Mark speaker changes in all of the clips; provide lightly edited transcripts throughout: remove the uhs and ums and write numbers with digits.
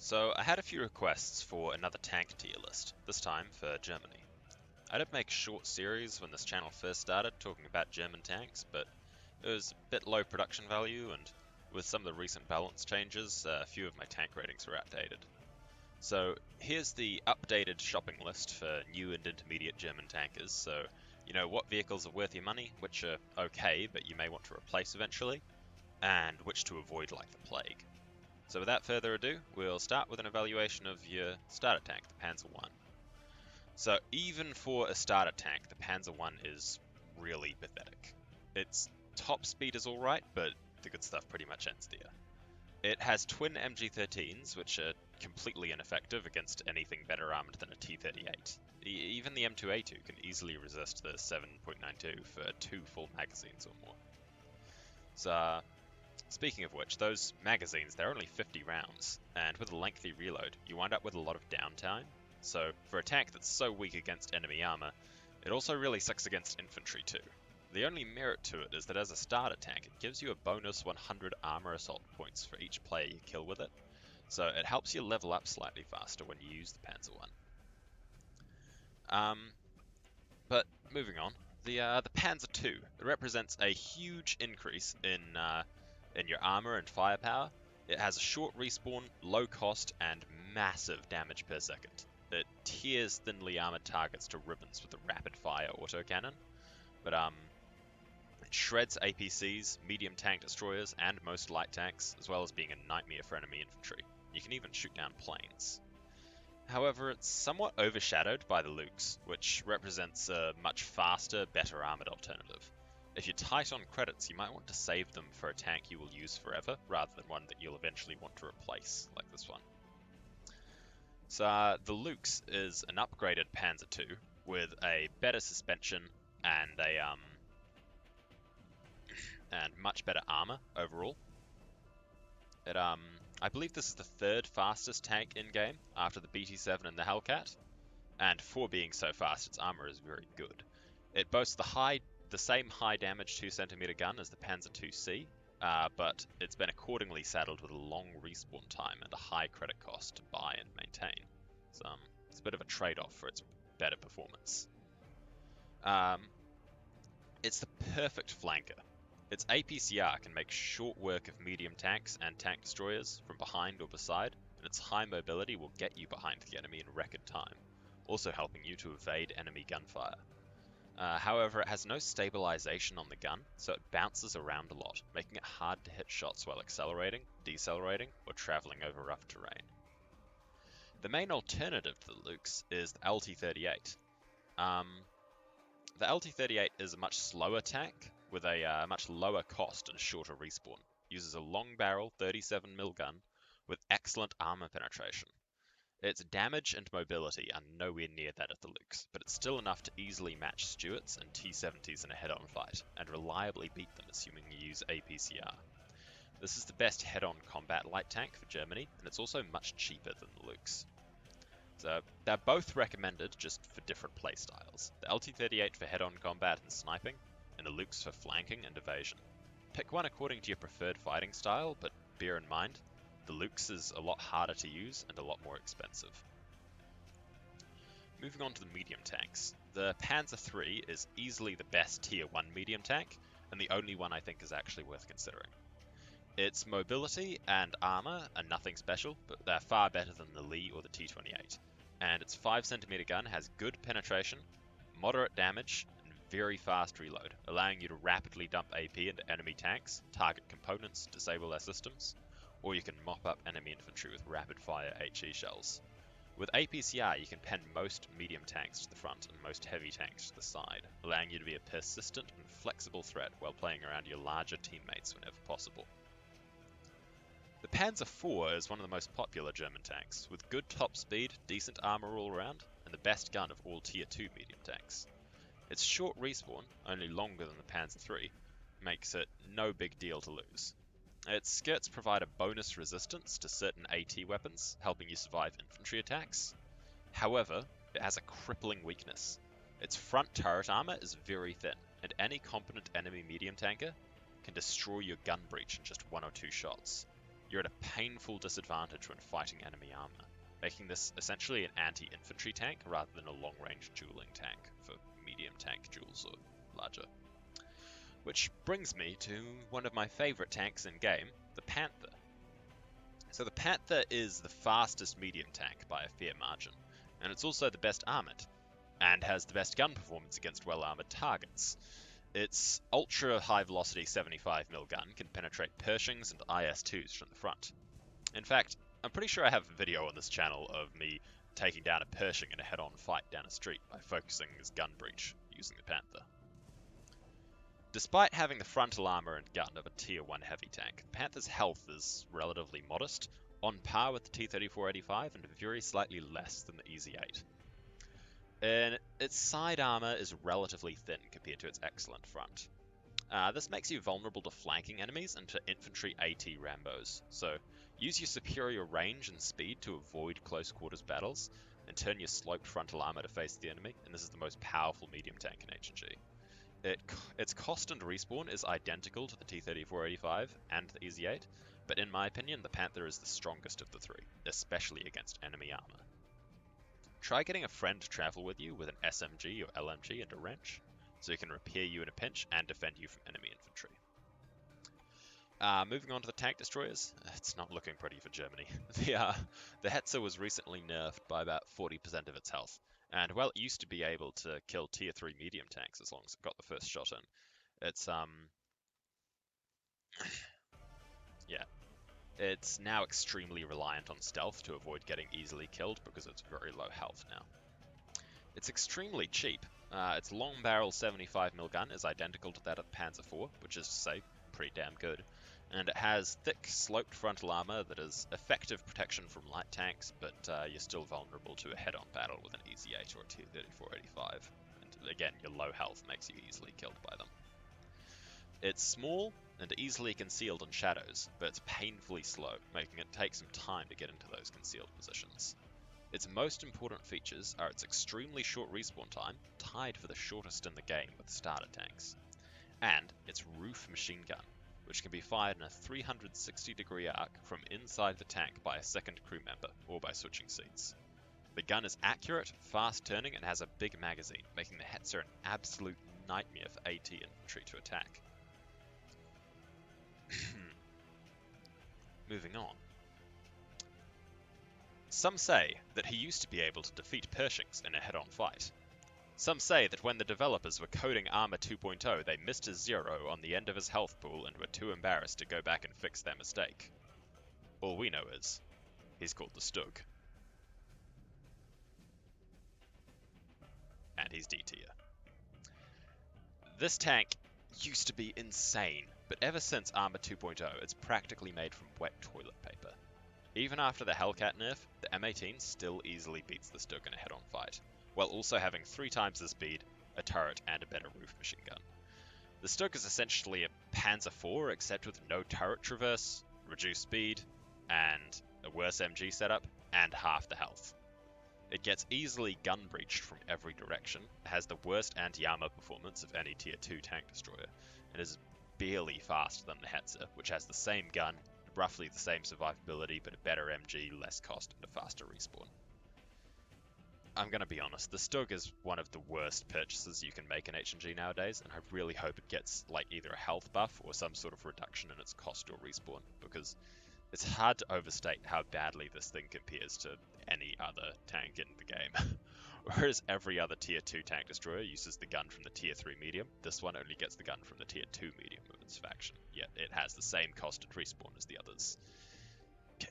Speaker 1: So I had a few requests for another tank tier list, this time for Germany. I did make a short series when this channel first started talking about German tanks, but it was a bit low production value, and with some of the recent balance changes, a few of my tank ratings were outdated. So here's the updated shopping list for new and intermediate German tankers, so you know what vehicles are worth your money, which are okay but you may want to replace eventually, and which to avoid like the plague. So without further ado, we'll start with an evaluation of your starter tank, the Panzer I. So even for a starter tank, the Panzer I is really pathetic. Its top speed is alright, but the good stuff pretty much ends there. It has twin MG13s, which are completely ineffective against anything better armed than a T-38. Even the M2A2 can easily resist the 7.92 for 2 full magazines or more. So, speaking of which, those magazines, they're only 50 rounds, and with a lengthy reload, you wind up with a lot of downtime. So, for a tank that's so weak against enemy armor, it also really sucks against infantry too. The only merit to it is that as a starter tank, it gives you a bonus 100 armor assault points for each player you kill with it, so it helps you level up slightly faster when you use the Panzer I. But moving on, the Panzer II, it represents a huge increase in your armor and firepower. It has a short respawn, low cost, and massive damage per second. It tears thinly armored targets to ribbons with a rapid fire autocannon, but it shreds APCs, medium tank destroyers, and most light tanks, as well as being a nightmare for enemy infantry. You can even shoot down planes. However, it's somewhat overshadowed by the Lukes, which represents a much faster, better armored alternative. If you're tight on credits, you might want to save them for a tank you will use forever, rather than one that you'll eventually want to replace, like this one. So the Lukes is an upgraded Panzer II with a better suspension and and much better armor overall. I believe this is the third fastest tank in game after the BT-7 and the Hellcat, and for being so fast, its armor is very good. It boasts the same high damage 2cm gun as the Panzer IIc, but it's been accordingly saddled with a long respawn time and a high credit cost to buy and maintain. So it's a bit of a trade-off for its better performance. It's the perfect flanker. Its APCR can make short work of medium tanks and tank destroyers from behind or beside, and its high mobility will get you behind the enemy in record time, also helping you to evade enemy gunfire. However, it has no stabilization on the gun, so it bounces around a lot, making it hard to hit shots while accelerating, decelerating, or traveling over rough terrain. The main alternative to the Lukes is the LT-38. The LT-38 is a much slower tank, with a much lower cost and shorter respawn. Uses a long barrel 37mm gun with excellent armor penetration. Its damage and mobility are nowhere near that of the Lukes, but it's still enough to easily match Stuarts and T-70s in a head-on fight, and reliably beat them assuming you use APCR. This is the best head-on combat light tank for Germany, and it's also much cheaper than the Lukes. So they're both recommended, just for different playstyles. The LT-38 for head-on combat and sniping, and the Lukes for flanking and evasion. Pick one according to your preferred fighting style, but bear in mind, the Lukes is a lot harder to use and a lot more expensive. Moving on to the medium tanks. The Panzer III is easily the best tier 1 medium tank, and the only one I think is actually worth considering. Its mobility and armor are nothing special, but they're far better than the Lee or the T-28. And its 5cm gun has good penetration, moderate damage, and very fast reload, allowing you to rapidly dump AP into enemy tanks, target components, disable their systems, or you can mop up enemy infantry with rapid-fire HE shells. With APCR, you can pen most medium tanks to the front and most heavy tanks to the side, allowing you to be a persistent and flexible threat while playing around your larger teammates whenever possible. The Panzer IV is one of the most popular German tanks, with good top speed, decent armor all around, and the best gun of all tier 2 medium tanks. Its short respawn, only longer than the Panzer III, makes it no big deal to lose. Its skirts provide a bonus resistance to certain AT weapons, helping you survive infantry attacks. However, it has a crippling weakness. Its front turret armor is very thin, and any competent enemy medium tanker can destroy your gun breach in just 1 or 2 shots. you're at a painful disadvantage when fighting enemy armor, making this essentially an anti-infantry tank rather than a long-range dueling tank for medium tank duels or larger. Which brings me to one of my favourite tanks in-game, the Panther. So the Panther is the fastest medium tank by a fair margin, and it's also the best armoured, and has the best gun performance against well-armoured targets. Its ultra-high velocity 75mm gun can penetrate Pershings and IS-2s from the front. In fact, I'm pretty sure I have a video on this channel of me taking down a Pershing in a head-on fight down a street by focusing his gun breach using the Panther. Despite having the frontal armor and gun of a tier 1 heavy tank, the Panther's health is relatively modest, on par with the T-3485 and very slightly less than the EZ-8. And its side armor is relatively thin compared to its excellent front. This makes you vulnerable to flanking enemies and to infantry AT Rambos, so use your superior range and speed to avoid close quarters battles, and turn your sloped frontal armor to face the enemy, and this is the most powerful medium tank in H&G. Its cost and respawn is identical to the T-3485 and the EZ-8, but in my opinion, the Panther is the strongest of the three, especially against enemy armor. Try getting a friend to travel with you with an SMG or LMG and a wrench, so he can repair you in a pinch and defend you from enemy infantry. Moving on to the tank destroyers, it's not looking pretty for Germany. The Hetzer was recently nerfed by about 40% of its health, and while it used to be able to kill tier 3 medium tanks as long as it got the first shot in, it's now extremely reliant on stealth to avoid getting easily killed because it's very low health now. It's extremely cheap. Its long barrel 75mm gun is identical to that of the Panzer IV, which is to say, pretty damn good. And it has thick, sloped frontal armor that is effective protection from light tanks, but you're still vulnerable to a head-on battle with an EZ-8 or a T-3485. And again, your low health makes you easily killed by them. It's small and easily concealed in shadows, but it's painfully slow, making it take some time to get into those concealed positions. Its most important features are its extremely short respawn time, tied for the shortest in the game with starter tanks, and its roof machine gun, which can be fired in a 360-degree arc from inside the tank by a second crew member, or by switching seats. The gun is accurate, fast-turning, and has a big magazine, making the Hetzer an absolute nightmare for AT infantry to attack. Moving on. Some say that he used to be able to defeat Pershings in a head-on fight. Some say that when the developers were coding Armour 2.0, they missed a 0 on the end of his health pool and were too embarrassed to go back and fix their mistake. All we know is, he's called the Stug. And he's D tier. This tank used to be insane, but ever since Armour 2.0, it's practically made from wet toilet paper. Even after the Hellcat nerf, the M18 still easily beats the Stug in a head-on fight, while also having 3 times the speed, a turret, and a better roof machine gun. The Stug is essentially a Panzer IV, except with no turret traverse, reduced speed, and a worse MG setup, and half the health. It gets easily gun breached from every direction, has the worst anti-armor performance of any tier 2 tank destroyer, and is barely faster than the Hetzer, which has the same gun, roughly the same survivability, but a better MG, less cost, and a faster respawn. I'm gonna be honest, the Stug is one of the worst purchases you can make in H&G nowadays, and I really hope it gets like either a health buff or some sort of reduction in its cost or respawn, because it's hard to overstate how badly this thing compares to any other tank in the game. Whereas every other tier 2 tank destroyer uses the gun from the tier 3 medium, this one only gets the gun from the tier 2 medium of its faction, yet it has the same cost and respawn as the others.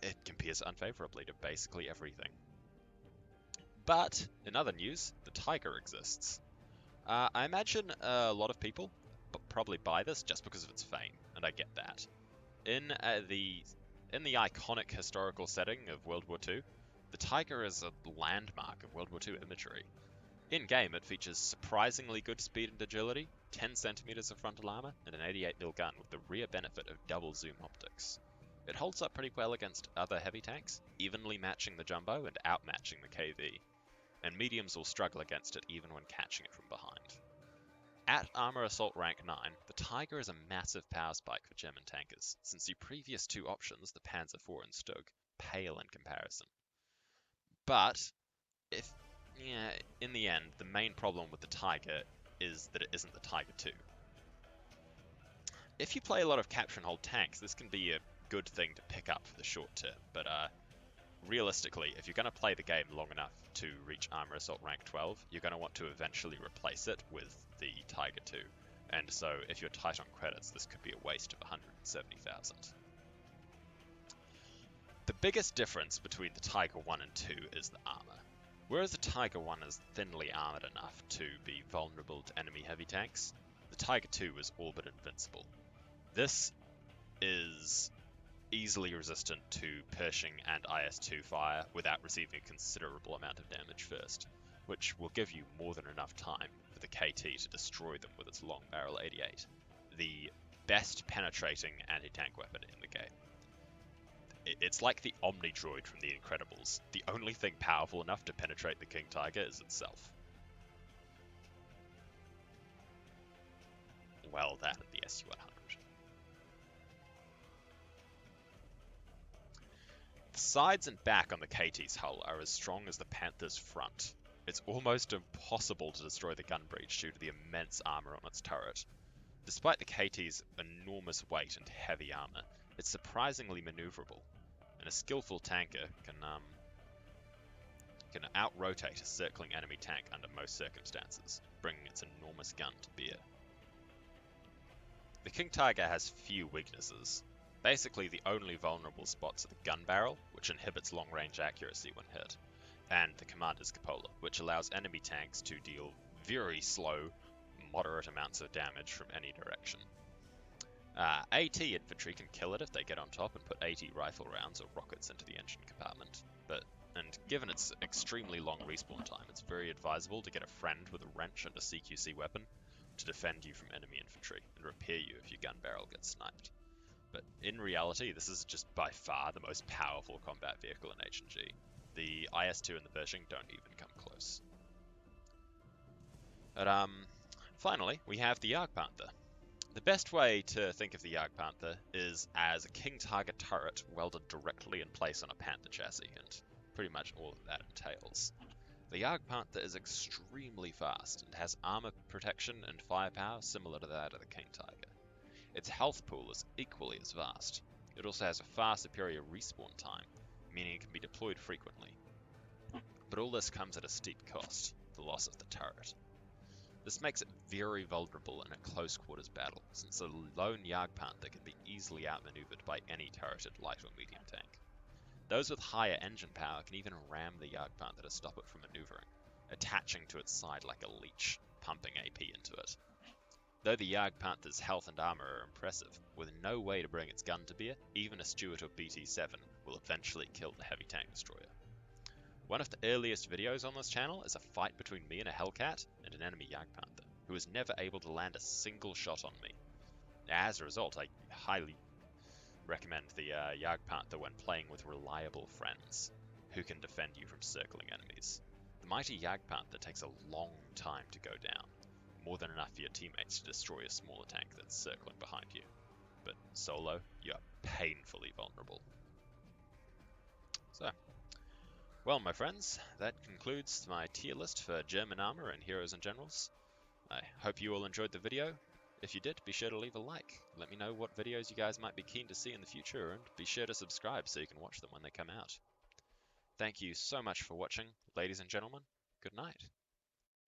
Speaker 1: It compares unfavorably to basically everything. But, in other news, the Tiger exists. I imagine a lot of people probably buy this just because of its fame, and I get that. In the iconic historical setting of World War II, the Tiger is a landmark of World War II imagery. In-game, it features surprisingly good speed and agility, 10 centimeters of frontal armor, and an 88mm gun with the rear benefit of double zoom optics. It holds up pretty well against other heavy tanks, evenly matching the Jumbo and outmatching the KV, and mediums will struggle against it even when catching it from behind. At Armour Assault rank 9, the Tiger is a massive power spike for German tankers, since the previous two options, the Panzer IV and Stug, pale in comparison. But, in the end, the main problem with the Tiger is that it isn't the Tiger II. If you play a lot of capture and hold tanks, this can be a good thing to pick up for the short term, but realistically, if you're going to play the game long enough to reach Armour Assault rank 12, you're going to want to eventually replace it with the Tiger II. And so if you're tight on credits, this could be a waste of 170,000. The biggest difference between the Tiger 1 and 2 is the armor. Whereas the Tiger 1 is thinly armored enough to be vulnerable to enemy heavy tanks, the Tiger 2 is all but invincible. This is easily resistant to Pershing and IS-2 fire without receiving a considerable amount of damage first, which will give you more than enough time for the KT to destroy them with its long barrel 88, the best penetrating anti-tank weapon in the game. It's like the Omni-Droid from The Incredibles. The only thing powerful enough to penetrate the King Tiger is itself. Well, that and the Su-100. The sides and back on the KT's hull are as strong as the Panther's front. It's almost impossible to destroy the gun breach due to the immense armor on its turret. Despite the KT's enormous weight and heavy armor, it's surprisingly maneuverable, and a skillful tanker can out-rotate a circling enemy tank under most circumstances, bringing its enormous gun to bear. The King Tiger has few weaknesses. Basically, the only vulnerable spots are the gun barrel, which inhibits long-range accuracy when hit, and the commander's cupola, which allows enemy tanks to deal very slow, moderate amounts of damage from any direction. AT infantry can kill it if they get on top and put AT rifle rounds or rockets into the engine compartment, and given its extremely long respawn time, it's very advisable to get a friend with a wrench and a CQC weapon to defend you from enemy infantry and repair you if your gun barrel gets sniped. But in reality, this is just by far the most powerful combat vehicle in H&G. The IS-2 and the Pershing don't even come close. But finally, we have the Jagdpanther. The best way to think of the Jagdpanther is as a King Tiger turret welded directly in place on a Panther chassis, and pretty much all that that entails. The Jagdpanther is extremely fast and has armor protection and firepower similar to that of the King Tiger. Its health pool is equally as vast. It also has a far superior respawn time, meaning it can be deployed frequently. But all this comes at a steep cost, the loss of the turret. This makes it very vulnerable in a close quarters battle, since a lone Jagdpanther can be easily outmaneuvered by any turreted light or medium tank. Those with higher engine power can even ram the Jagdpanther to stop it from maneuvering, attaching to its side like a leech, pumping AP into it. Though the Jagdpanther's health and armor are impressive, with no way to bring its gun to bear, even a Stuart or BT-7 will eventually kill the heavy tank destroyer. One of the earliest videos on this channel is a fight between me and a hellcat and an enemy Jagdpanther, who was never able to land a single shot on me. As a result, I highly recommend the Jagdpanther when playing with reliable friends, who can defend you from circling enemies. The mighty Jagdpanther takes a long time to go down, more than enough for your teammates to destroy a smaller tank that's circling behind you. But solo, you are painfully vulnerable. So, well, my friends, that concludes my tier list for German armor and heroes and generals. I hope you all enjoyed the video. If you did, be sure to leave a like. Let me know what videos you guys might be keen to see in the future, and be sure to subscribe so you can watch them when they come out. Thank you so much for watching, ladies and gentlemen. Good night.